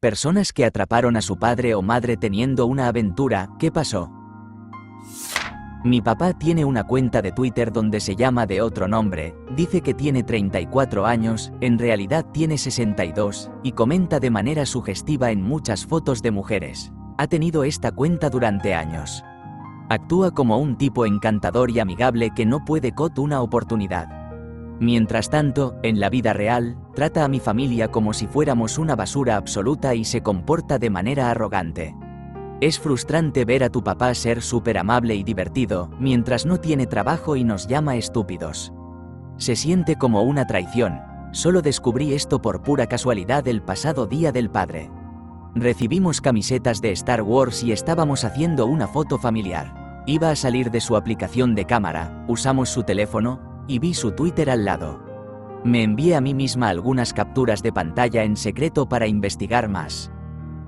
Personas que atraparon a su padre o madre teniendo una aventura. ¿Qué pasó? Mi papá tiene una cuenta de Twitter donde se llama de otro nombre, dice que tiene 34 años, en realidad tiene 62, y comenta de manera sugestiva en muchas fotos de mujeres. Ha tenido esta cuenta durante años. Actúa como un tipo encantador y amigable que no puede coger una oportunidad. Mientras tanto, en la vida real, trata a mi familia como si fuéramos una basura absoluta y se comporta de manera arrogante. Es frustrante ver a tu papá ser súper amable y divertido, mientras no tiene trabajo y nos llama estúpidos. Se siente como una traición. Solo descubrí esto por pura casualidad el pasado Día del Padre. Recibimos camisetas de Star Wars y estábamos haciendo una foto familiar. Iba a salir de su aplicación de cámara, usamos su teléfono, y vi su Twitter al lado. Me envié a mí misma algunas capturas de pantalla en secreto para investigar más.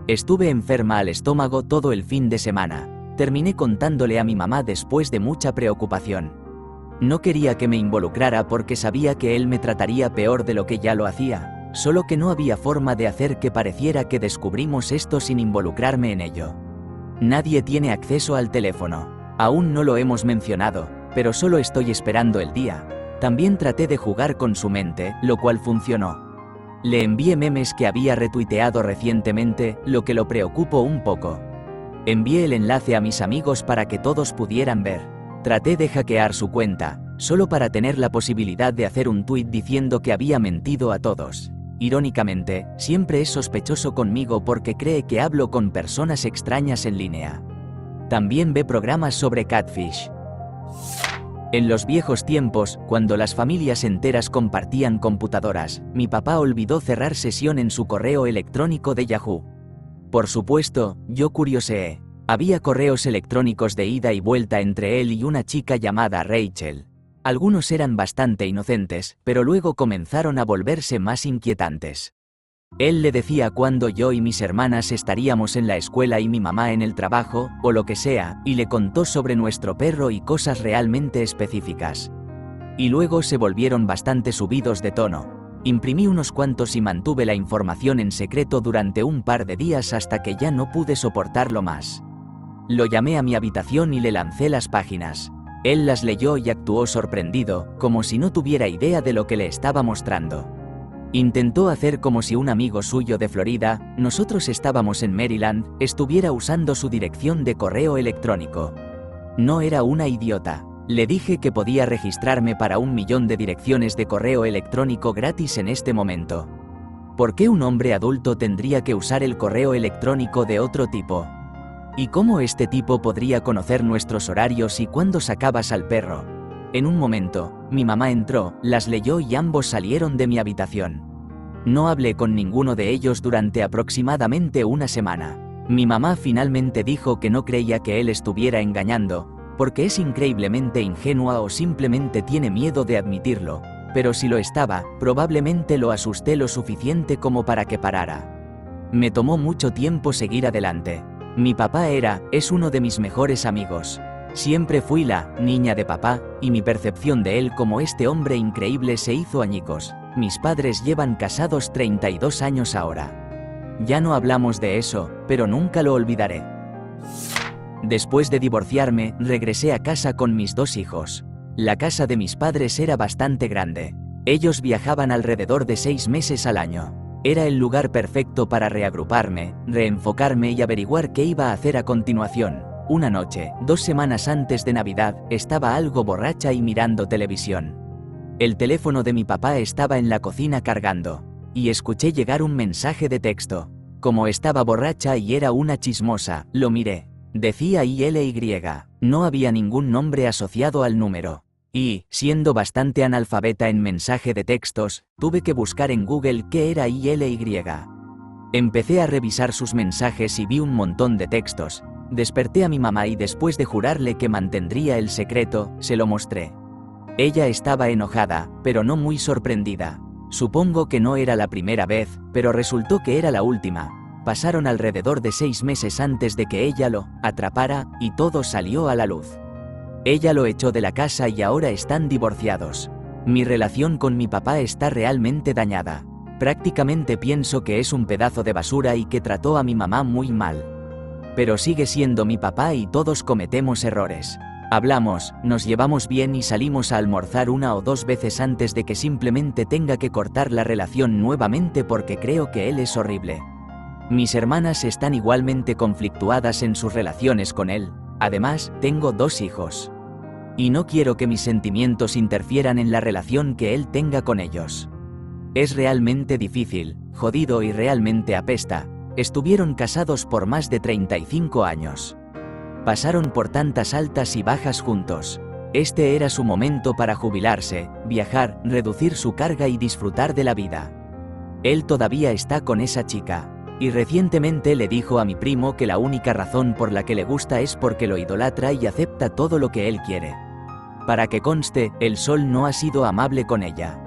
Estuve enferma al estómago todo el fin de semana. Terminé contándole a mi mamá después de mucha preocupación. No quería que me involucrara porque sabía que él me trataría peor de lo que ya lo hacía, solo que no había forma de hacer que pareciera que descubrimos esto sin involucrarme en ello. Nadie tiene acceso al teléfono. Aún no lo hemos mencionado, pero solo estoy esperando el día. También traté de jugar con su mente, lo cual funcionó. Le envié memes que había retuiteado recientemente, lo que lo preocupó un poco. Envié el enlace a mis amigos para que todos pudieran ver. Traté de hackear su cuenta, solo para tener la posibilidad de hacer un tuit diciendo que había mentido a todos. Irónicamente, siempre es sospechoso conmigo porque cree que hablo con personas extrañas en línea. También ve programas sobre catfish. En los viejos tiempos, cuando las familias enteras compartían computadoras, mi papá olvidó cerrar sesión en su correo electrónico de Yahoo. Por supuesto, yo curioseé. Había correos electrónicos de ida y vuelta entre él y una chica llamada Rachel. Algunos eran bastante inocentes, pero luego comenzaron a volverse más inquietantes. Él le decía cuándo yo y mis hermanas estaríamos en la escuela y mi mamá en el trabajo, o lo que sea, y le contó sobre nuestro perro y cosas realmente específicas. Y luego se volvieron bastante subidos de tono. Imprimí unos cuantos y mantuve la información en secreto durante un par de días hasta que ya no pude soportarlo más. Lo llamé a mi habitación y le lancé las páginas. Él las leyó y actuó sorprendido, como si no tuviera idea de lo que le estaba mostrando. Intentó hacer como si un amigo suyo de Florida, nosotros estábamos en Maryland, estuviera usando su dirección de correo electrónico. No era una idiota. Le dije que podía registrarme para 1 millón de direcciones de correo electrónico gratis en este momento. ¿Por qué un hombre adulto tendría que usar el correo electrónico de otro tipo? ¿Y cómo este tipo podría conocer nuestros horarios y cuándo sacabas al perro? En un momento, mi mamá entró, las leyó y ambos salieron de mi habitación. No hablé con ninguno de ellos durante aproximadamente una semana. Mi mamá finalmente dijo que no creía que él estuviera engañando, porque es increíblemente ingenua o simplemente tiene miedo de admitirlo, pero si lo estaba, probablemente lo asusté lo suficiente como para que parara. Me tomó mucho tiempo seguir adelante. Mi papá es uno de mis mejores amigos. Siempre fui la niña de papá, y mi percepción de él como este hombre increíble se hizo añicos. Mis padres llevan casados 32 años ahora. Ya no hablamos de eso, pero nunca lo olvidaré. Después de divorciarme, regresé a casa con mis 2 hijos. La casa de mis padres era bastante grande. Ellos viajaban alrededor de 6 meses al año. Era el lugar perfecto para reagruparme, reenfocarme y averiguar qué iba a hacer a continuación. Una noche, 2 semanas antes de Navidad, estaba algo borracha y mirando televisión. El teléfono de mi papá estaba en la cocina cargando, y escuché llegar un mensaje de texto. Como estaba borracha y era una chismosa, lo miré. Decía ILY, no había ningún nombre asociado al número. Y, siendo bastante analfabeta en mensaje de textos, tuve que buscar en Google qué era ILY. Empecé a revisar sus mensajes y vi un montón de textos. Desperté a mi mamá y después de jurarle que mantendría el secreto, se lo mostré. Ella estaba enojada, pero no muy sorprendida. Supongo que no era la primera vez, pero resultó que era la última. Pasaron alrededor de 6 meses antes de que ella lo atrapara, y todo salió a la luz. Ella lo echó de la casa y ahora están divorciados. Mi relación con mi papá está realmente dañada. Prácticamente pienso que es un pedazo de basura y que trató a mi mamá muy mal. Pero sigue siendo mi papá y todos cometemos errores. Hablamos, nos llevamos bien y salimos a almorzar 1 o 2 veces antes de que simplemente tenga que cortar la relación nuevamente porque creo que él es horrible. Mis hermanas están igualmente conflictuadas en sus relaciones con él. Además, tengo 2 hijos. Y no quiero que mis sentimientos interfieran en la relación que él tenga con ellos. Es realmente difícil, jodido y realmente apesta. Estuvieron casados por más de 35 años. Pasaron por tantas altas y bajas juntos. Este era su momento para jubilarse, viajar, reducir su carga y disfrutar de la vida. Él todavía está con esa chica. Y recientemente le dijo a mi primo que la única razón por la que le gusta es porque lo idolatra y acepta todo lo que él quiere. Para que conste, el sol no ha sido amable con ella.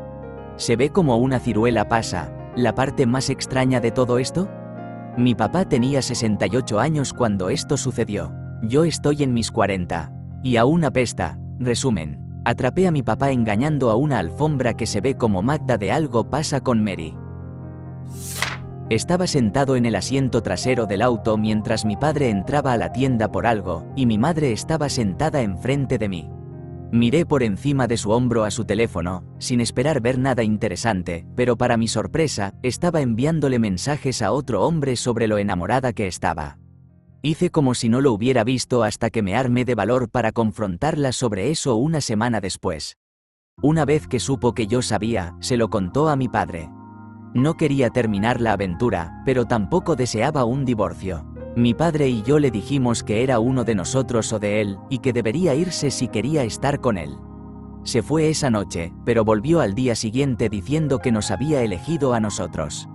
¿Se ve como una ciruela pasa? ¿La parte más extraña de todo esto? Mi papá tenía 68 años cuando esto sucedió. Yo estoy en mis 40. Y aún apesta. Resumen. Atrapé a mi papá engañando a una alfombra que se ve como Magda de Algo pasa con Mary. Estaba sentado en el asiento trasero del auto mientras mi padre entraba a la tienda por algo, y mi madre estaba sentada enfrente de mí. Miré por encima de su hombro a su teléfono, sin esperar ver nada interesante, pero para mi sorpresa, estaba enviándole mensajes a otro hombre sobre lo enamorada que estaba. Hice como si no lo hubiera visto hasta que me armé de valor para confrontarla sobre eso 1 semana después. Una vez que supo que yo sabía, se lo contó a mi padre. No quería terminar la aventura, pero tampoco deseaba un divorcio. Mi padre y yo le dijimos que era uno de nosotros o de él, y que debería irse si quería estar con él. Se fue esa noche, pero volvió al día siguiente diciendo que nos había elegido a nosotros.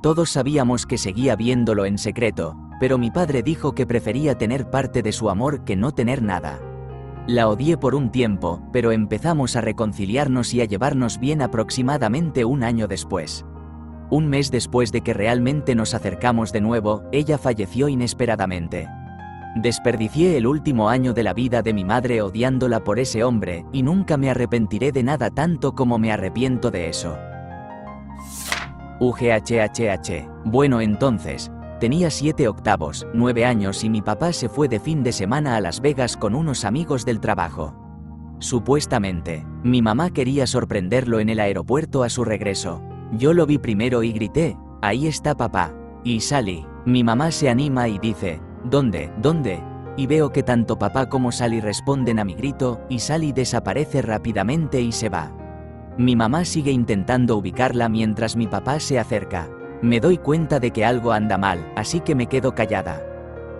Todos sabíamos que seguía viéndolo en secreto, pero mi padre dijo que prefería tener parte de su amor que no tener nada. La odié por un tiempo, pero empezamos a reconciliarnos y a llevarnos bien aproximadamente 1 año después. 1 mes después de que realmente nos acercamos de nuevo, ella falleció inesperadamente. Desperdicié el último año de la vida de mi madre odiándola por ese hombre, y nunca me arrepentiré de nada tanto como me arrepiento de eso. UGHHH. Bueno, entonces, tenía 7 octavos, 9 años y mi papá se fue de fin de semana a Las Vegas con unos amigos del trabajo. Supuestamente, mi mamá quería sorprenderlo en el aeropuerto a su regreso. Yo lo vi primero y grité, «Ahí está papá». Y Sally, mi mamá se anima y dice, «¿Dónde? ¿Dónde?» Y veo que tanto papá como Sally responden a mi grito, y Sally desaparece rápidamente y se va. Mi mamá sigue intentando ubicarla mientras mi papá se acerca. Me doy cuenta de que algo anda mal, así que me quedo callada.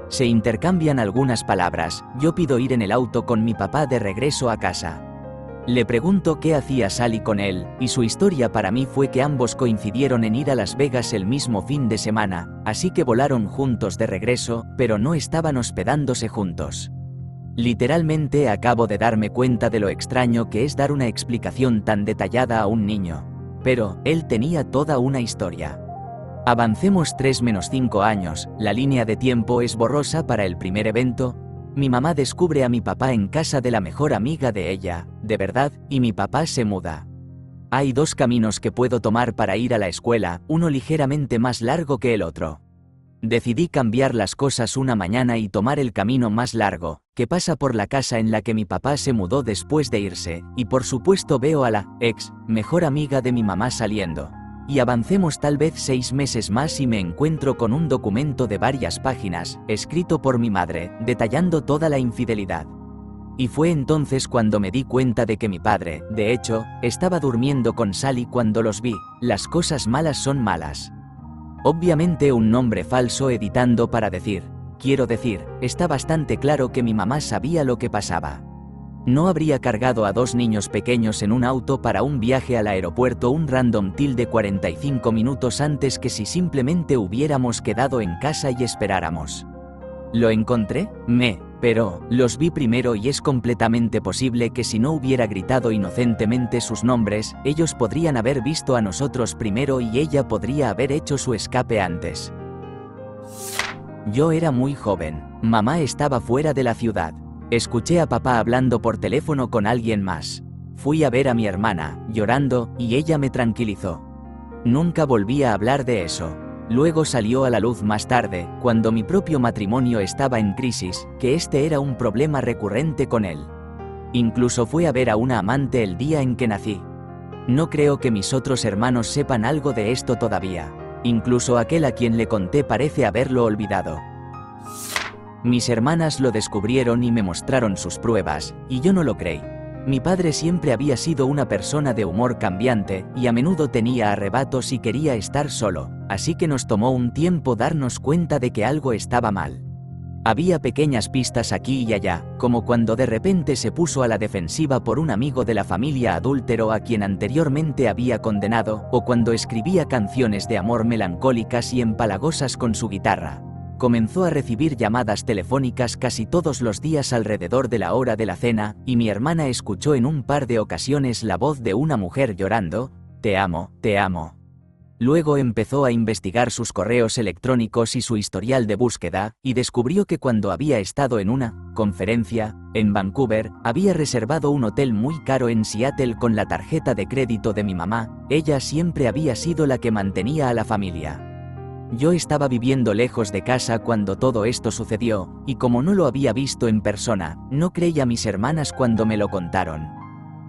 Se intercambian algunas palabras, yo pido ir en el auto con mi papá de regreso a casa. Le pregunto qué hacía Sally con él, y su historia para mí fue que ambos coincidieron en ir a Las Vegas el mismo fin de semana, así que volaron juntos de regreso, pero no estaban hospedándose juntos. Literalmente acabo de darme cuenta de lo extraño que es dar una explicación tan detallada a un niño. Pero, él tenía toda una historia. Avancemos 3-5 años, la línea de tiempo es borrosa para el primer evento. Mi mamá descubre a mi papá en casa de la mejor amiga de ella, de verdad, y mi papá se muda. Hay 2 caminos que puedo tomar para ir a la escuela, uno ligeramente más largo que el otro. Decidí cambiar las cosas una mañana y tomar el camino más largo, que pasa por la casa en la que mi papá se mudó después de irse, y por supuesto veo a la mejor amiga de mi mamá saliendo. Y avancemos tal vez 6 meses más y me encuentro con un documento de varias páginas, escrito por mi madre, detallando toda la infidelidad. Y fue entonces cuando me di cuenta de que mi padre, de hecho, estaba durmiendo con Sally cuando los vi. Las cosas malas son malas. Obviamente un nombre falso editando para decir, quiero decir, está bastante claro que mi mamá sabía lo que pasaba. No habría cargado a 2 niños pequeños en un auto para un viaje al aeropuerto un random tilde 45 minutos antes que si simplemente hubiéramos quedado en casa y esperáramos. ¿Lo encontré? Pero, los vi primero y es completamente posible que si no hubiera gritado inocentemente sus nombres, ellos podrían haber visto a nosotros primero y ella podría haber hecho su escape antes. Yo era muy joven, mamá estaba fuera de la ciudad. Escuché a papá hablando por teléfono con alguien más. Fui a ver a mi hermana, llorando, y ella me tranquilizó. Nunca volví a hablar de eso. Luego salió a la luz más tarde, cuando mi propio matrimonio estaba en crisis, que este era un problema recurrente con él. Incluso fue a ver a una amante el día en que nací. No creo que mis otros hermanos sepan algo de esto todavía. Incluso aquel a quien le conté parece haberlo olvidado. Mis hermanas lo descubrieron y me mostraron sus pruebas, y yo no lo creí. Mi padre siempre había sido una persona de humor cambiante, y a menudo tenía arrebatos y quería estar solo, así que nos tomó un tiempo darnos cuenta de que algo estaba mal. Había pequeñas pistas aquí y allá, como cuando de repente se puso a la defensiva por un amigo de la familia adúltero a quien anteriormente había condenado, o cuando escribía canciones de amor melancólicas y empalagosas con su guitarra. Comenzó a recibir llamadas telefónicas casi todos los días alrededor de la hora de la cena, y mi hermana escuchó en un par de ocasiones la voz de una mujer llorando, «Te amo, te amo». Luego empezó a investigar sus correos electrónicos y su historial de búsqueda, y descubrió que cuando había estado en una conferencia en Vancouver, había reservado un hotel muy caro en Seattle con la tarjeta de crédito de mi mamá. Ella siempre había sido la que mantenía a la familia. Yo estaba viviendo lejos de casa cuando todo esto sucedió, y como no lo había visto en persona, no creí a mis hermanas cuando me lo contaron.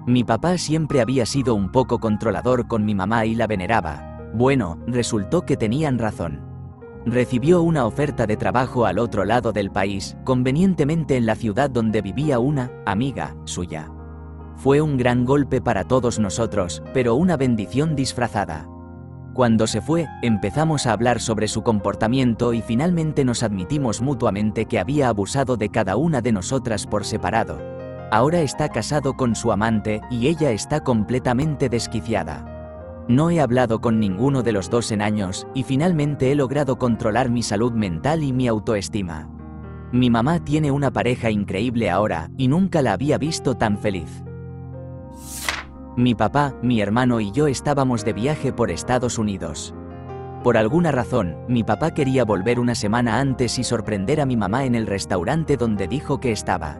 Mi papá siempre había sido un poco controlador con mi mamá y la veneraba. Bueno, resultó que tenían razón. Recibió una oferta de trabajo al otro lado del país, convenientemente en la ciudad donde vivía una amiga suya. Fue un gran golpe para todos nosotros, pero una bendición disfrazada. Cuando se fue, empezamos a hablar sobre su comportamiento y finalmente nos admitimos mutuamente que había abusado de cada una de nosotras por separado. Ahora está casado con su amante y ella está completamente desquiciada. No he hablado con ninguno de los dos en años, y finalmente he logrado controlar mi salud mental y mi autoestima. Mi mamá tiene una pareja increíble ahora, y nunca la había visto tan feliz. Mi papá, mi hermano y yo estábamos de viaje por Estados Unidos. Por alguna razón, mi papá quería volver una semana antes y sorprender a mi mamá en el restaurante donde dijo que estaba.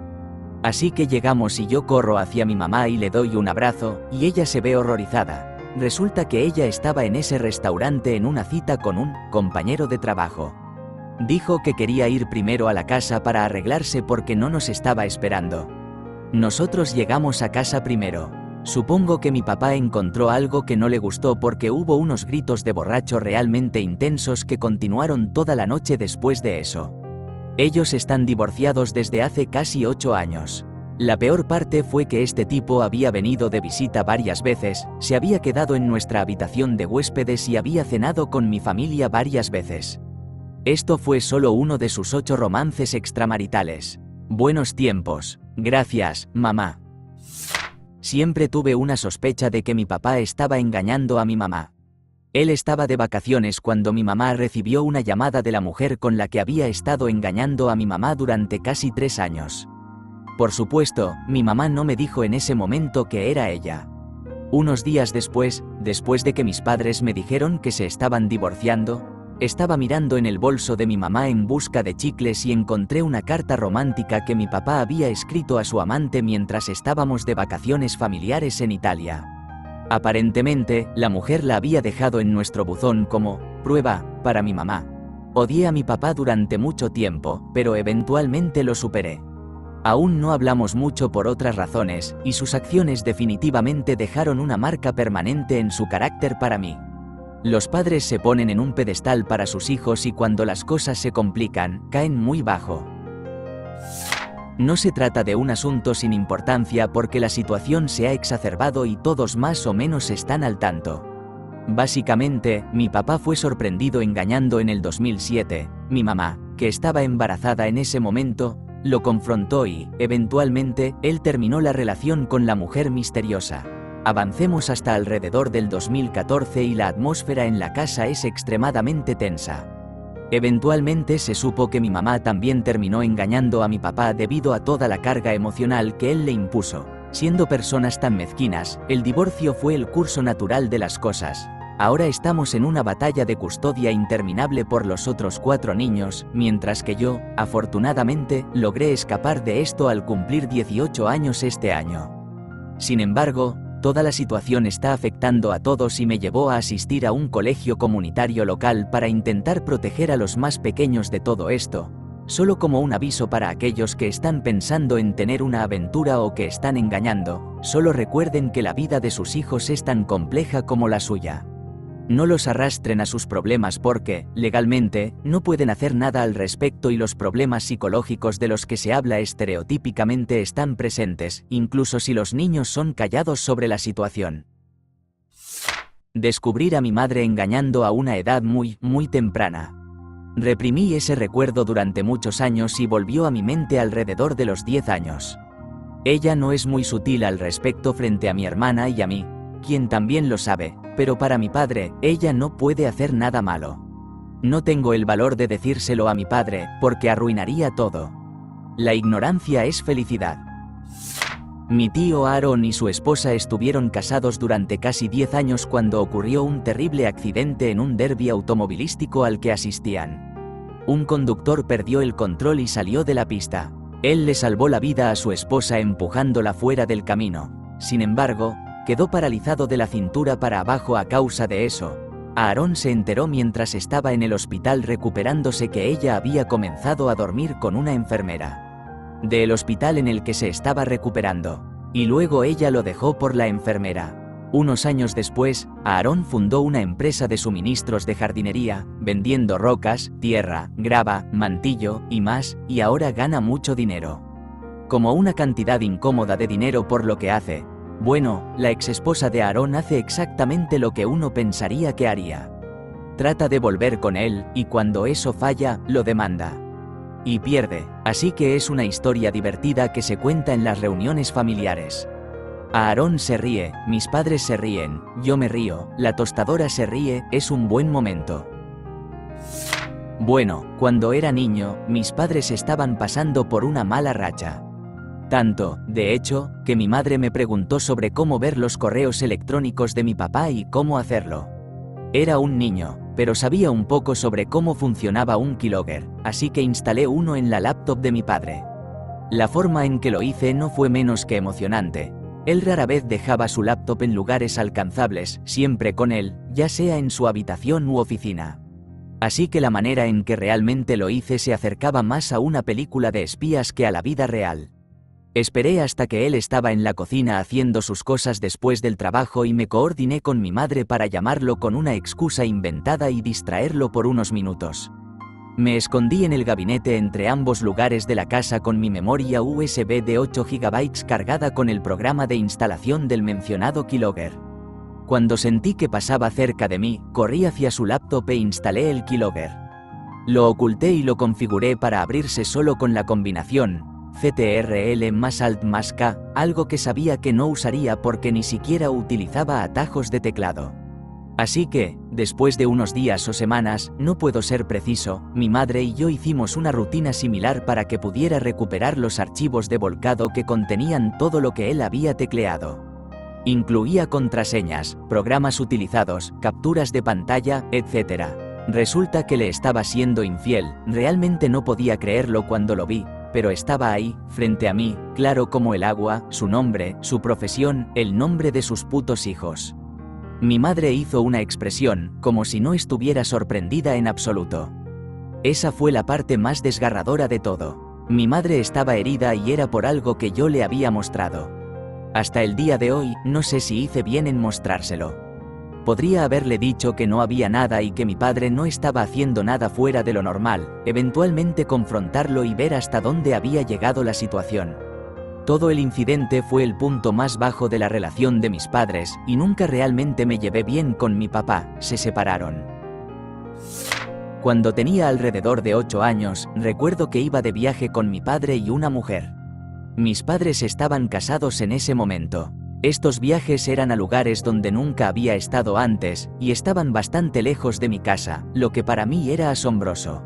Así que llegamos y yo corro hacia mi mamá y le doy un abrazo, y ella se ve horrorizada. Resulta que ella estaba en ese restaurante en una cita con un compañero de trabajo. Dijo que quería ir primero a la casa para arreglarse porque no nos estaba esperando. Nosotros llegamos a casa primero. Supongo que mi papá encontró algo que no le gustó porque hubo unos gritos de borracho realmente intensos que continuaron toda la noche después de eso. Ellos están divorciados desde hace casi 8 años. La peor parte fue que este tipo había venido de visita varias veces, se había quedado en nuestra habitación de huéspedes y había cenado con mi familia varias veces. Esto fue solo uno de sus 8 romances extramaritales. Buenos tiempos. Gracias, mamá. Siempre tuve una sospecha de que mi papá estaba engañando a mi mamá. Él estaba de vacaciones cuando mi mamá recibió una llamada de la mujer con la que había estado engañando a mi mamá durante casi 3 años. Por supuesto, mi mamá no me dijo en ese momento que era ella. Unos días después de que mis padres me dijeron que se estaban divorciando, estaba mirando en el bolso de mi mamá en busca de chicles y encontré una carta romántica que mi papá había escrito a su amante mientras estábamos de vacaciones familiares en Italia. Aparentemente, la mujer la había dejado en nuestro buzón como prueba para mi mamá. Odié a mi papá durante mucho tiempo, pero eventualmente lo superé. Aún no hablamos mucho por otras razones, y sus acciones definitivamente dejaron una marca permanente en su carácter para mí. Los padres se ponen en un pedestal para sus hijos y cuando las cosas se complican, caen muy bajo. No se trata de un asunto sin importancia porque la situación se ha exacerbado y todos más o menos están al tanto. Básicamente, mi papá fue sorprendido engañando en el 2007, mi mamá, que estaba embarazada en ese momento, lo confrontó y, eventualmente, él terminó la relación con la mujer misteriosa. Avancemos hasta alrededor del 2014 y la atmósfera en la casa es extremadamente tensa. Eventualmente se supo que mi mamá también terminó engañando a mi papá debido a toda la carga emocional que él le impuso. Siendo personas tan mezquinas, el divorcio fue el curso natural de las cosas. Ahora estamos en una batalla de custodia interminable por los otros 4 niños, mientras que yo, afortunadamente, logré escapar de esto al cumplir 18 años este año. Sin embargo, Toda la situación está afectando a todos y me llevó a asistir a un colegio comunitario local para intentar proteger a los más pequeños de todo esto. Solo como un aviso para aquellos que están pensando en tener una aventura o que están engañando, solo recuerden que la vida de sus hijos es tan compleja como la suya. No los arrastren a sus problemas porque, legalmente, no pueden hacer nada al respecto y los problemas psicológicos de los que se habla estereotípicamente están presentes, incluso si los niños son callados sobre la situación. Descubrir a mi madre engañando a una edad muy temprana. Reprimí ese recuerdo durante muchos años y volvió a mi mente alrededor de los 10 años. Ella no es muy sutil al respecto frente a mi hermana y a mí, quien también lo sabe, pero para mi padre, ella no puede hacer nada malo. No tengo el valor de decírselo a mi padre, porque arruinaría todo. La ignorancia es felicidad. Mi tío Aaron y su esposa estuvieron casados durante casi 10 años cuando ocurrió un terrible accidente en un derbi automovilístico al que asistían. Un conductor perdió el control y salió de la pista. Él le salvó la vida a su esposa empujándola fuera del camino. Sin embargo, quedó paralizado de la cintura para abajo a causa de eso. Aaron se enteró mientras estaba en el hospital recuperándose que ella había comenzado a dormir con una enfermera del hospital en el que se estaba recuperando, y luego ella lo dejó por la enfermera. Unos años después, Aaron fundó una empresa de suministros de jardinería, vendiendo rocas, tierra, grava, mantillo y más, y ahora gana mucho dinero. Como una cantidad incómoda de dinero por lo que hace. Bueno, la exesposa de Aaron hace exactamente lo que uno pensaría que haría. Trata de volver con él, y cuando eso falla, lo demanda. Y pierde, así que es una historia divertida que se cuenta en las reuniones familiares. Aaron se ríe, mis padres se ríen, yo me río, la tostadora se ríe, es un buen momento. Bueno, cuando era niño, mis padres estaban pasando por una mala racha. Tanto, de hecho, que mi madre me preguntó sobre cómo ver los correos electrónicos de mi papá y cómo hacerlo. Era un niño, pero sabía un poco sobre cómo funcionaba un keylogger, así que instalé uno en la laptop de mi padre. La forma en que lo hice no fue menos que emocionante. Él rara vez dejaba su laptop en lugares alcanzables, siempre con él, ya sea en su habitación u oficina. Así que la manera en que realmente lo hice se acercaba más a una película de espías que a la vida real. Esperé hasta que él estaba en la cocina haciendo sus cosas después del trabajo y me coordiné con mi madre para llamarlo con una excusa inventada y distraerlo por unos minutos. Me escondí en el gabinete entre ambos lugares de la casa con mi memoria USB de 8 GB cargada con el programa de instalación del mencionado keylogger. Cuando sentí que pasaba cerca de mí, corrí hacia su laptop e instalé el keylogger. Lo oculté y lo configuré para abrirse solo con la combinación CTRL+Alt+K, algo que sabía que no usaría porque ni siquiera utilizaba atajos de teclado. Así que, después de unos días o semanas, no puedo ser preciso, mi madre y yo hicimos una rutina similar para que pudiera recuperar los archivos de volcado que contenían todo lo que él había tecleado. Incluía contraseñas, programas utilizados, capturas de pantalla, etc. Resulta que le estaba siendo infiel, realmente no podía creerlo cuando lo vi. Pero estaba ahí, frente a mí, claro como el agua, su nombre, su profesión, el nombre de sus putos hijos. Mi madre hizo una expresión, como si no estuviera sorprendida en absoluto. Esa fue la parte más desgarradora de todo. Mi madre estaba herida y era por algo que yo le había mostrado. Hasta el día de hoy, no sé si hice bien en mostrárselo. Podría haberle dicho que no había nada y que mi padre no estaba haciendo nada fuera de lo normal, eventualmente confrontarlo y ver hasta dónde había llegado la situación. Todo el incidente fue el punto más bajo de la relación de mis padres, y nunca realmente me llevé bien con mi papá, se separaron. Cuando tenía alrededor de 8 años, recuerdo que iba de viaje con mi padre y una mujer. Mis padres estaban casados en ese momento. Estos viajes eran a lugares donde nunca había estado antes, y estaban bastante lejos de mi casa, lo que para mí era asombroso.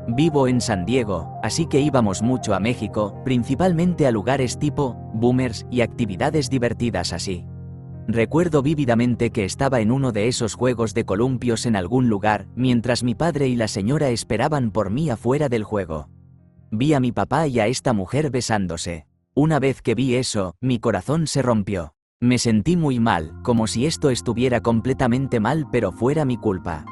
Vivo en San Diego, así que íbamos mucho a México, principalmente a lugares tipo boomers y actividades divertidas así. Recuerdo vívidamente que estaba en uno de esos juegos de columpios en algún lugar, mientras mi padre y la señora esperaban por mí afuera del juego. Vi a mi papá y a esta mujer besándose. Una vez que vi eso, mi corazón se rompió. Me sentí muy mal, como si esto estuviera completamente mal pero fuera mi culpa.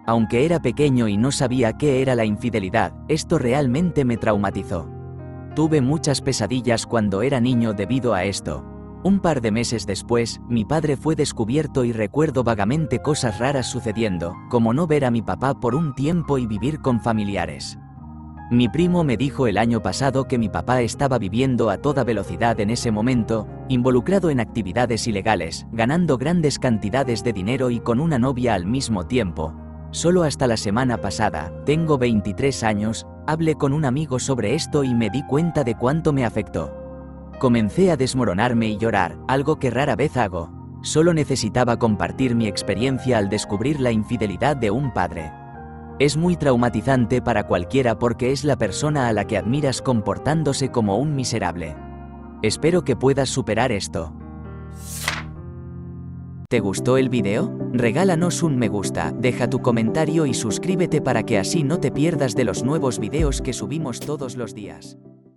Aunque era pequeño y no sabía qué era la infidelidad, esto realmente me traumatizó. Tuve muchas pesadillas cuando era niño debido a esto. Un par de meses después, mi padre fue descubierto y recuerdo vagamente cosas raras sucediendo, como no ver a mi papá por un tiempo y vivir con familiares. Mi primo me dijo el año pasado que mi papá estaba viviendo a toda velocidad en ese momento, involucrado en actividades ilegales, ganando grandes cantidades de dinero y con una novia al mismo tiempo. Solo hasta la semana pasada, tengo 23 años, hablé con un amigo sobre esto y me di cuenta de cuánto me afectó. Comencé a desmoronarme y llorar, algo que rara vez hago. Solo necesitaba compartir mi experiencia al descubrir la infidelidad de un padre. Es muy traumatizante para cualquiera porque es la persona a la que admiras comportándose como un miserable. Espero que puedas superar esto. ¿Te gustó el video? Regálanos un me gusta, deja tu comentario y suscríbete para que así no te pierdas de los nuevos videos que subimos todos los días.